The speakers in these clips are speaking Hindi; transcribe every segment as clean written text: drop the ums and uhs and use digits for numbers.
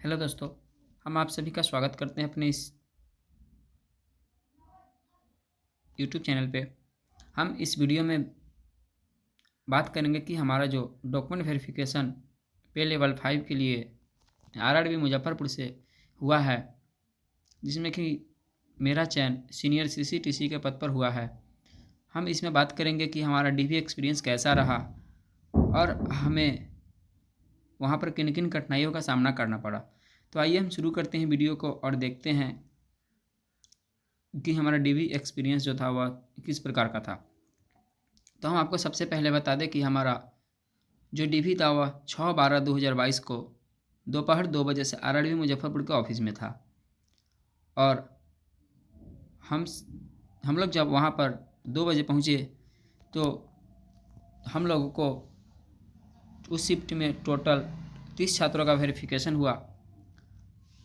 हेलो दोस्तों, हम आप सभी का स्वागत करते हैं अपने इस यूट्यूब चैनल पे। हम इस वीडियो में बात करेंगे कि हमारा जो डॉक्यूमेंट वेरिफिकेशन पे लेवल 5 के लिए आरआरबी मुजफ्फरपुर से हुआ है, जिसमें कि मेरा चयन सीनियर सीसीटीसी के पद पर हुआ है। हम इसमें बात करेंगे कि हमारा डीवी एक्सपीरियंस कैसा रहा और हमें वहाँ पर किन किन कठिनाइयों का सामना करना पड़ा। तो आइए हम शुरू करते हैं वीडियो को और देखते हैं कि हमारा डीवी एक्सपीरियंस जो था वह किस प्रकार का था। तो हम आपको सबसे पहले बता दें कि हमारा जो डीवी था वह 6/12/2022 को दोपहर 2 बजे से आरआरबी मुजफ्फरपुर के ऑफिस में था। और हम हम लोग जब वहाँ पर 2 बजे पहुँचे तो हम लोगों को उस शिफ्ट में टोटल 30 छात्रों का वेरिफिकेशन हुआ।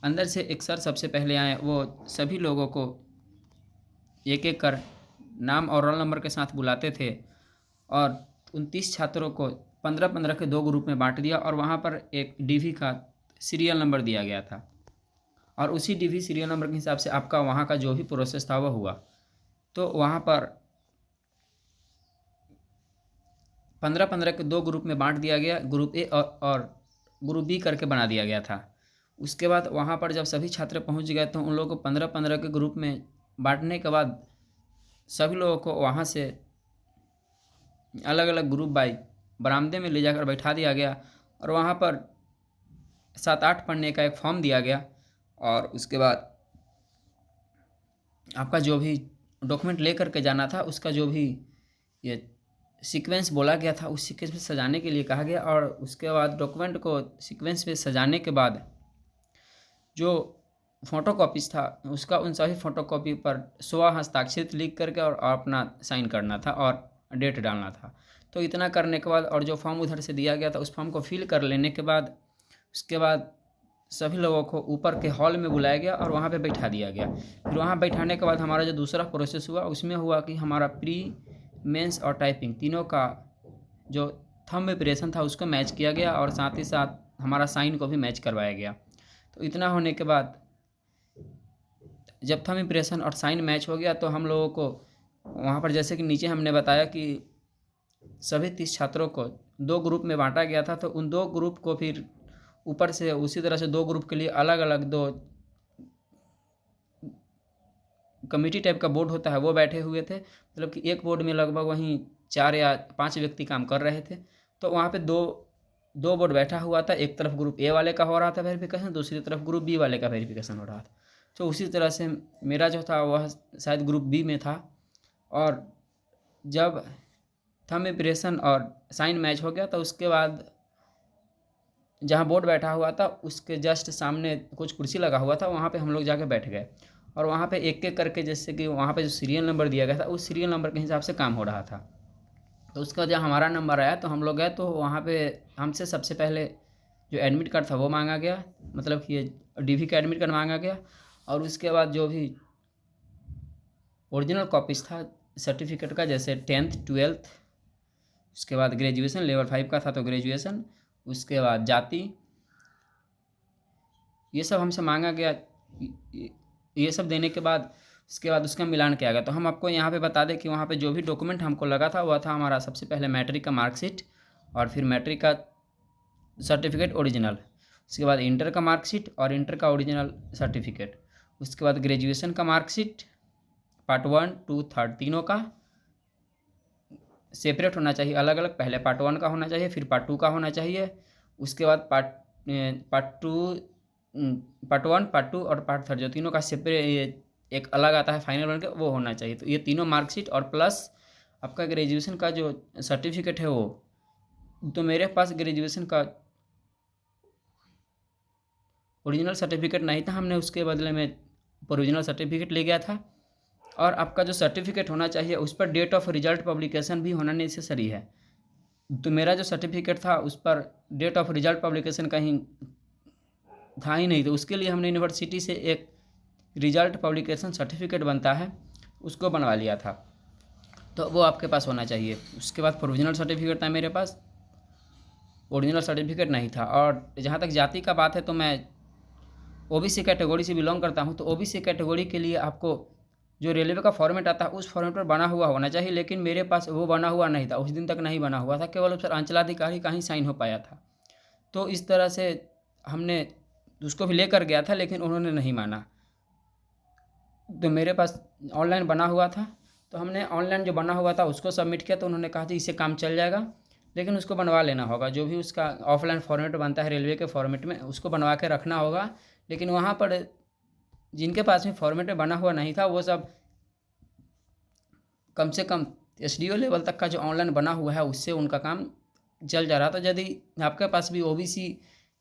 अंदर से एक सर सबसे पहले आए, वो सभी लोगों को एक एक कर नाम और रोल नंबर के साथ बुलाते थे और 29 छात्रों को 15-15 के 2 ग्रुप में बांट दिया और वहाँ पर एक डीवी का सीरियल नंबर दिया गया था और उसी डीवी सीरियल नंबर के हिसाब से आपका वहाँ का जो भी प्रोसेस था वह हुआ। तो वहाँ पर 15-15 के 2 ग्रुप में बांट दिया गया, ग्रुप ए और ग्रुप बी करके बना दिया गया था। उसके बाद वहाँ पर जब सभी छात्र पहुँच गए तो उन लोगों को 15-15 के ग्रुप में बांटने के बाद सभी लोगों को वहाँ से अलग अलग ग्रुप बाई बरामदे में ले जाकर बैठा दिया गया और वहाँ पर 7-8 पन्ने का एक फॉर्म दिया गया और उसके बाद आपका जो भी डॉक्यूमेंट ले करके जाना था उसका जो भी ये सीक्वेंस बोला गया था उस सीक्वेंस में सजाने के लिए कहा गया। और उसके बाद डॉक्यूमेंट को सीक्वेंस में सजाने के बाद जो फ़ोटो कॉपीज़ था उसका उन सभी फ़ोटो कॉपी पर स्व हस्ताक्षरित लिख करके और अपना साइन करना था और डेट डालना था। तो इतना करने के बाद और जो फॉर्म उधर से दिया गया था उस फॉर्म को फिल कर लेने के बाद उसके बाद सभी लोगों को ऊपर के हॉल में बुलाया गया और वहाँ पे बैठा दिया गया। फिर वहाँ बैठाने के बाद हमारा जो दूसरा प्रोसेस हुआ उसमें हुआ कि हमारा प्री मेंस और टाइपिंग तीनों का जो थंब इंप्रेशन था उसको मैच किया गया और साथ ही साथ हमारा साइन को भी मैच करवाया गया। तो इतना होने के बाद जब थंब इंप्रेशन और साइन मैच हो गया तो हम लोगों को वहाँ पर, जैसे कि नीचे हमने बताया कि सभी 30 छात्रों को 2 ग्रुप में बांटा गया था, तो उन 2 ग्रुप को फिर ऊपर से उसी तरह से 2 ग्रुप के लिए अलग अलग 2 कमेटी टाइप का बोर्ड होता है वो बैठे हुए थे। मतलब कि एक बोर्ड में लगभग वहीं 4 या 5 व्यक्ति काम कर रहे थे। तो वहाँ पे दो बोर्ड बैठा हुआ था, एक तरफ ग्रुप ए वाले का हो रहा था वेरिफिकेशन, दूसरी तरफ ग्रुप बी वाले का वेरिफिकेशन हो रहा था। तो उसी तरह से मेरा जो था वह शायद ग्रुप बी में था। और जब थंब इंप्रेशन और साइन मैच हो गया तो उसके बाद जहाँ बोर्ड बैठा हुआ था उसके जस्ट सामने कुछ कुर्सी लगा हुआ था, वहाँ पे हम लोग जाके बैठ गए और वहाँ पे एक एक करके, जैसे कि वहाँ पे जो सीरियल नंबर दिया गया था उस सीरियल नंबर के हिसाब से काम हो रहा था। तो उसका जब हमारा नंबर आया तो हम लोग गए तो वहाँ पे हमसे सबसे पहले जो एडमिट कार्ड था वो मांगा गया, मतलब कि ये डीवी का एडमिट कार्ड मांगा गया। और उसके बाद जो भी ओरिजिनल कॉपीज़ था सर्टिफिकेट का, जैसे 10th 12th, उसके बाद ग्रेजुएशन लेवल 5 का था तो ग्रेजुएशन, उसके बाद जाति, ये सब हमसे मांगा गया। ये सब देने के बाद उसके बाद उसका मिलान किया गया। तो हम आपको यहाँ पे बता दें कि वहाँ पे जो भी डॉक्यूमेंट हमको लगा था वह था हमारा सबसे पहले मैट्रिक का मार्कशीट और फिर मैट्रिक का सर्टिफिकेट ओरिजिनल, उसके बाद इंटर का मार्कशीट और इंटर का ओरिजिनल सर्टिफिकेट, उसके बाद ग्रेजुएशन का मार्कशीट पार्ट 1, 2, 3 तीनों का सेपरेट होना चाहिए, अलग अलग। पहले पार्ट 1 का होना चाहिए, फिर पार्ट 2 का होना चाहिए, उसके बाद पार्ट 1, पार्ट 2 और पार्ट 3 जो तीनों का सेपरेट एक अलग आता है फाइनल बन के, वो होना चाहिए। तो ये तीनों मार्कशीट और प्लस आपका ग्रेजुएशन का जो सर्टिफिकेट है वो, तो मेरे पास ग्रेजुएशन का ओरिजिनल सर्टिफिकेट नहीं था, हमने उसके बदले में प्रोविजनल सर्टिफिकेट ले गया था। और आपका जो सर्टिफिकेट होना चाहिए उस पर डेट ऑफ रिजल्ट पब्लिकेशन भी होना नेसेसरी है। तो मेरा जो सर्टिफिकेट था उस पर डेट ऑफ रिजल्ट पब्लिकेशन कहीं था ही नहीं, तो उसके लिए हमने यूनिवर्सिटी से एक रिजल्ट पब्लिकेशन सर्टिफिकेट बनता है उसको बनवा लिया था, तो वो आपके पास होना चाहिए। उसके बाद प्रोविजनल सर्टिफिकेट था मेरे पास, ओरिजिनल सर्टिफिकेट नहीं था। और जहाँ तक जाति का बात है तो मैं ओबीसी कैटेगरी से बिलोंग करता हूँ, तो ओबीसी कैटेगरी के लिए आपको जो रेलवे का फॉर्मेट आता है उस फॉर्मेट पर बना हुआ होना चाहिए, लेकिन मेरे पास वो बना हुआ नहीं था, उस दिन तक नहीं बना हुआ था, केवल सर अंचलाधिकारी का ही साइन हो पाया था। तो इस तरह से हमने उसको भी लेकर गया था, लेकिन उन्होंने नहीं माना। तो मेरे पास ऑनलाइन बना हुआ था, तो हमने ऑनलाइन जो बना हुआ था उसको सबमिट किया, तो उन्होंने कहा कि इससे काम चल जाएगा, लेकिन उसको बनवा लेना होगा, जो भी उसका ऑफलाइन फॉर्मेट बनता है रेलवे के फॉर्मेट में उसको बनवा के रखना होगा। लेकिन वहाँ पर जिनके पास में फॉर्मेट में बना हुआ नहीं था वो सब कम से कम एसडीओ लेवल तक का जो ऑनलाइन बना हुआ है उससे उनका काम चल जा रहा था। यदि आपके पास भी ओबीसी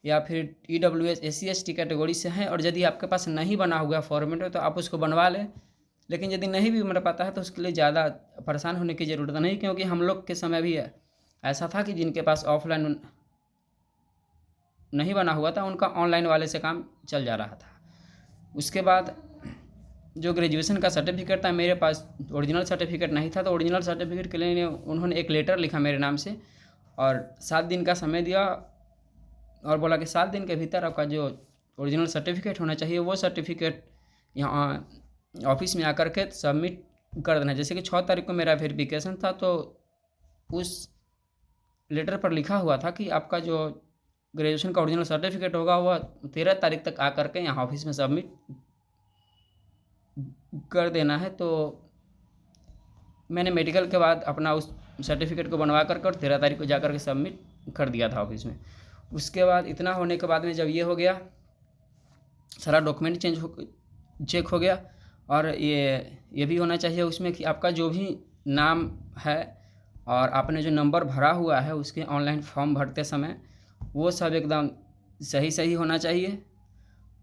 या फिर ईडब्ल्यूएस एससी एसटी कैटेगरी से हैं और यदि आपके पास नहीं बना हुआ है फॉर्मेट में तो आप उसको बनवा लें, लेकिन यदि नहीं भी बन पाता है तो उसके लिए ज़्यादा परेशान होने की ज़रूरत नहीं, क्योंकि हम लोग के समय भी ऐसा था कि जिनके पास ऑफलाइन नहीं बना हुआ था उनका ऑनलाइन वाले से काम चल जा रहा था। उसके बाद जो ग्रेजुएशन का सर्टिफिकेट था, मेरे पास ओरिजिनल सर्टिफिकेट नहीं था, तो ओरिजिनल सर्टिफिकेट के लिए उन्होंने एक लेटर लिखा मेरे नाम से और 7 दिन का समय दिया और बोला कि 7 दिन के भीतर आपका जो ओरिजिनल सर्टिफिकेट होना चाहिए वो सर्टिफिकेट यहाँ ऑफिस में आकर के सबमिट कर देना। जैसे कि 6 तारीख को मेरा वेरिफिकेशन था, तो उस लेटर पर लिखा हुआ था कि आपका जो ग्रेजुएशन का ओरिजिनल सर्टिफिकेट होगा वह 13 तारीख तक आकर के यहाँ ऑफिस में सबमिट कर देना है। तो मैंने मेडिकल के बाद अपना उस सर्टिफिकेट को बनवा कर और 13 तारीख को जा कर के सबमिट कर दिया था ऑफिस में। उसके बाद इतना होने के बाद में जब ये हो गया, सारा डॉक्यूमेंट चेक हो गया, और ये भी होना चाहिए उसमें कि आपका जो भी नाम है और आपने जो नंबर भरा हुआ है उसके ऑनलाइन फॉर्म भरते समय वो सब एकदम सही सही होना चाहिए,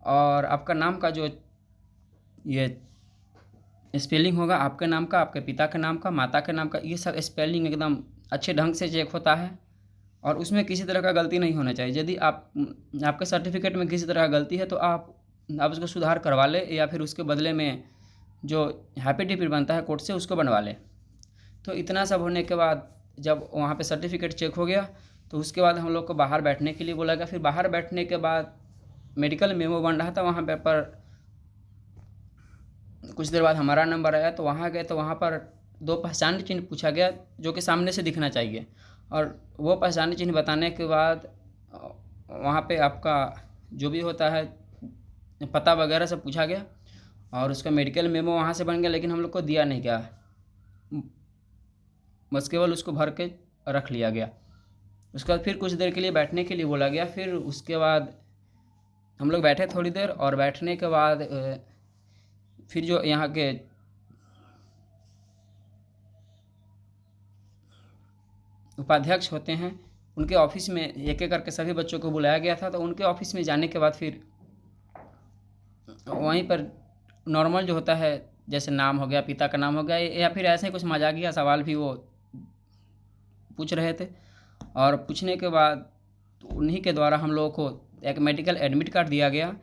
और आपका नाम का जो ये स्पेलिंग होगा आपके नाम का, आपके पिता के नाम का, माता के नाम का, ये सब स्पेलिंग एकदम अच्छे ढंग से चेक होता है और उसमें किसी तरह का गलती नहीं होना चाहिए। यदि आपके सर्टिफिकेट में किसी तरह का गलती है तो आप उसको सुधार करवा लें, या फिर उसके बदले में जो हैप्पी डिपिट बनता है कोर्ट से उसको बनवा लें। तो इतना सब होने के बाद जब वहाँ पे सर्टिफिकेट चेक हो गया तो उसके बाद हम लोग को बाहर बैठने के लिए बोला गया। फिर बाहर बैठने के बाद मेडिकल मेमो बन रहा था वहाँ पर कुछ देर बाद हमारा नंबर आया, तो वहाँ गए तो वहाँ पर 2 पहचान चिन्ह पूछा गया जो कि सामने से दिखना चाहिए, और वो पहचान चिन्ह बताने के बाद वहाँ पे आपका जो भी होता है पता वगैरह सब पूछा गया और उसका मेडिकल मेमो वहाँ से बन गया, लेकिन हम लोग को दिया नहीं गया, बस केवल उसको भर के रख लिया गया। उसके बाद फिर कुछ देर के लिए बैठने के लिए बोला गया। फिर उसके बाद हम लोग बैठे थोड़ी देर, और बैठने के बाद फिर जो यहाँ के उपाध्यक्ष होते हैं उनके ऑफिस में एक एक करके सभी बच्चों को बुलाया गया था। तो उनके ऑफिस में जाने के बाद फिर वहीं पर नॉर्मल जो होता है जैसे नाम हो गया, पिता का नाम हो गया, या फिर ऐसे ही कुछ मजाकिया सवाल भी वो पूछ रहे थे, और पूछने के बाद उन्हीं के द्वारा हम लोगों को एक मेडिकल एडमिट कार्ड दिया गया,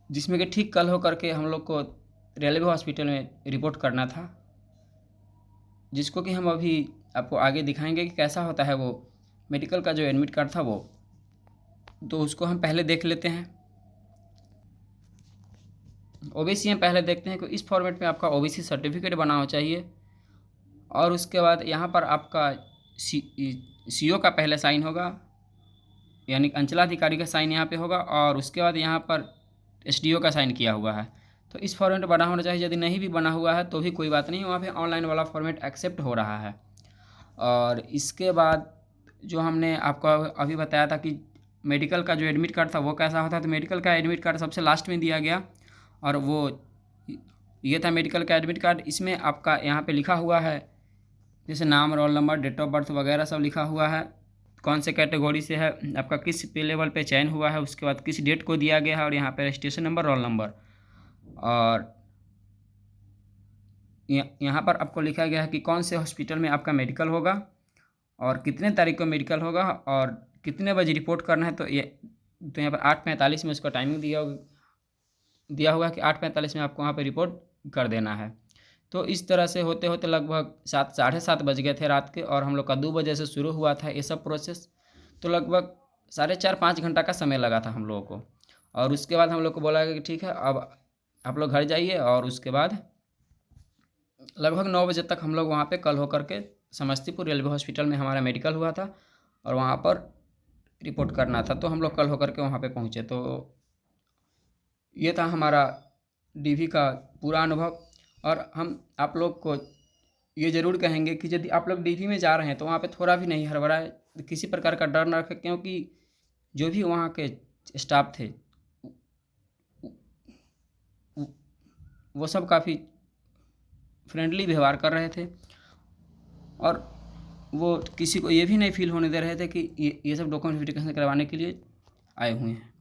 जिसमें कि ठीक कल हो करके हम लोग को रेलवे हॉस्पिटल में रिपोर्ट करना था, जिसको कि हम अभी आपको आगे दिखाएंगे कि कैसा होता है वो मेडिकल का जो एडमिट कार्ड था वो। तो उसको हम पहले देख लेते हैं। ओबीसी हम पहले देखते हैं कि इस फॉर्मेट में आपका ओबीसी सर्टिफिकेट बना होना चाहिए, और उसके बाद यहाँ पर आपका सीओ का पहले साइन होगा, यानी अंचलाधिकारी का साइन यहाँ पे होगा, और उसके बाद यहाँ पर एसडीओ का साइन किया हुआ है। तो इस फॉर्मेट बना होना चाहिए। यदि नहीं भी बना हुआ है तो भी कोई बात नहीं, वहाँ पे ऑनलाइन वाला फॉर्मेट एक्सेप्ट हो रहा है। और इसके बाद जो हमने आपको अभी बताया था कि मेडिकल का जो एडमिट कार्ड था वो कैसा होता है, तो मेडिकल का एडमिट कार्ड सबसे लास्ट में दिया गया, और वो ये था मेडिकल का एडमिट कार्ड। इसमें आपका यहाँ पे लिखा हुआ है जैसे नाम, roll number, date of birth वगैरह सब लिखा हुआ है, कौन से कैटेगरी से है, आपका किस पे लेवल पे चयन हुआ है, उसके बाद किस डेट को दिया गया है, और यहाँ पे रजिस्ट्रेशन नंबर, रोल नंबर, और यहाँ पर आपको लिखा गया है कि कौन से हॉस्पिटल में आपका मेडिकल होगा और कितने तारीख को मेडिकल होगा और कितने बजे रिपोर्ट करना है। तो यहाँ पर 8:45 में उसका टाइमिंग दिया हुआ है कि 8:45 में आपको वहाँ पे रिपोर्ट कर देना है। तो इस तरह से होते होते लगभग 7-7:30 बज गए थे रात के, और हम लोग का 2 बजे से शुरू हुआ था ये सब प्रोसेस। तो लगभग 4.5-5 घंटा का समय लगा था हम लोगों को। और उसके बाद हम लोग को बोला कि ठीक है अब आप लोग घर जाइए। और उसके बाद लगभग 9 बजे तक हम लोग वहाँ पे कल होकर के समस्तीपुर रेलवे हॉस्पिटल में हमारा मेडिकल हुआ था और वहाँ पर रिपोर्ट करना था। तो हम लोग कल होकर के वहाँ पे पहुँचे। तो ये था हमारा डीवी का पूरा अनुभव। और हम आप लोग को ये ज़रूर कहेंगे कि यदि आप लोग डीवी में जा रहे हैं तो वहाँ पे थोड़ा भी नहीं हड़बड़ाए, किसी प्रकार का डर न रखें, क्योंकि जो भी वहाँ के स्टाफ थे वो सब काफ़ी फ्रेंडली व्यवहार कर रहे थे और वो किसी को ये भी नहीं फील होने दे रहे थे कि ये सब डॉक्यूमेंट वेरिफिकेशन करवाने के लिए आए हुए हैं।